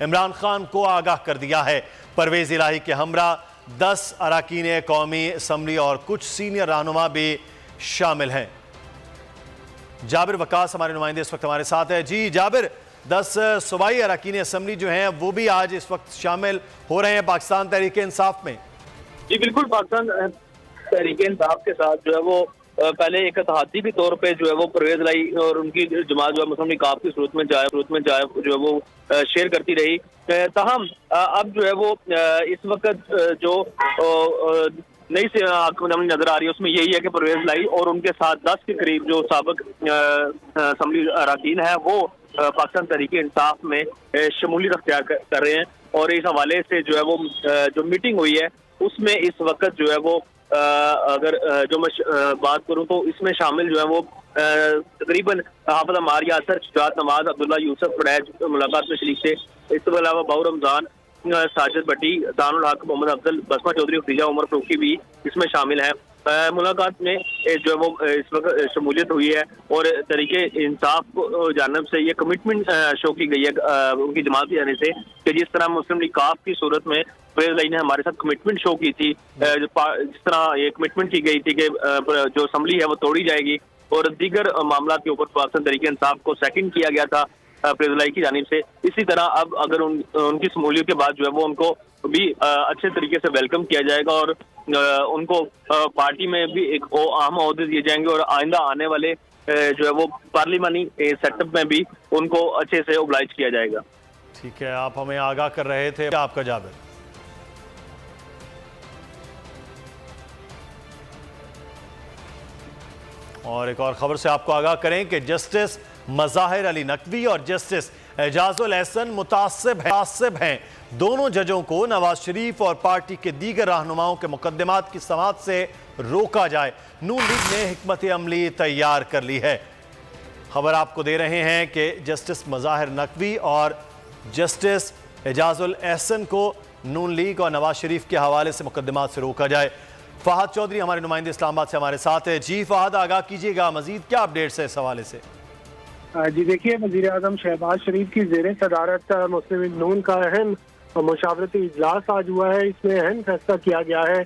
इमरान खान को आगाह कर दिया है। परवेज इलाही के हमरा 10 अरकान कौमी असम्बली और कुछ सीनियर रहनुमा भी शामिल हैं। जाबिर वकास हमारे नुमाइंदे इस वक्त हमारे साथ है। जी जाबिर, 10 सूबाई अरकान असम्बली जो हैं वो भी आज इस वक्त शामिल हो रहे हैं पाकिस्तान तहरीक इंसाफ में। जी बिल्कुल, पाकिस्तान तहरीक इंसाफ के साथ जो है वो पहले एक इत्तेहादी के तौर पे जो है वो परवेज इलाही और उनकी जमात जो है मुस्लिम लीग की सूरत में जाए जो है वो शेयर करती रही। ताहम अब जो है वो इस वक्त जो नई से नजर आ रही है उसमें यही है कि परवेज इलाही और उनके साथ 10 के करीब जो साबिक असम्बली अरकान है वो पाकिस्तान तहरीक इंसाफ में शमूलियत अख्तियार कर रहे हैं। और इस हवाले से जो है वो जो मीटिंग हुई है उसमें इस वक्त जो है वो अगर जो मैं बात करूं तो इसमें शामिल जो है वो तकरीबन हाफिज अम्मार यासर, शुजात नवाज, अब्दुल्ला यूसुफ फड़ैज मुलाकात में शरीक थे। इसके अलावा बाऊ रमजान, साजिद भट्टी, दानुल हक, मोहम्मद अफजल, बसमा चौधरी, खदीजा उमर फरूकी भी इसमें शामिल हैं। मुलाकात में जो है वो इस वक्त शमूलियत हुई है और तरीके इंसाफ को जानब से ये कमिटमेंट शो की गई है उनकी जमात की जाने से कि जिस तरह मुस्लिम लीग काफ की सूरत में परवेज इलाही ने हमारे साथ कमिटमेंट शो की थी, जिस तरह ये कमिटमेंट की गई थी कि जो असम्बली है वो तोड़ी जाएगी और दीगर मामला के ऊपर पाकिस्तान तहरीक इंसाफ को सेकंड किया गया था परवेज इलाही की जानिब से। इसी तरह अब अगर उनकी शमूलियत के बाद जो है वो उनको भी अच्छे तरीके से वेलकम किया जाएगा और उनको पार्टी में भी एक अहम ओहदे दिए जाएंगे और आइंदा आने वाले जो है वो पार्लिमानी सेटअप में भी उनको अच्छे से ओबलाइज किया जाएगा। ठीक है, आप हमें आगाह कर रहे थे आपका जाबिर। और एक और खबर से आपको आगाह करें कि जस्टिस मज़ाहिर अली नकवी और जस्टिस एजाजुल एहसन मुतासिब हैं। दोनों जजों को नवाज शरीफ और पार्टी के दीगर रहनुमाओं के मुकदमात की समाअत से रोका जाए। नून लीग ने हिकमत अमली तैयार कर ली है। खबर आपको दे रहे हैं कि जस्टिस मज़ाहिर नकवी और जस्टिस एजाजुल एहसन को नून लीग और नवाज शरीफ के हवाले से मुकदमात से रोका जाए। फहद चौधरी हमारे नुमाइंदे इस्लामाबाद से हमारे साथ है। जी फहद, आगाह कीजिएगा, मजीद क्या अपडेट्स है इस हवाले से? जी देखिए, वज़ीर आज़म शहबाज शरीफ की ज़ेर सदारत मुस्लिम लीग नून का अहम मुशावरती इजलास आज हुआ है। इसमें अहम फैसला किया गया है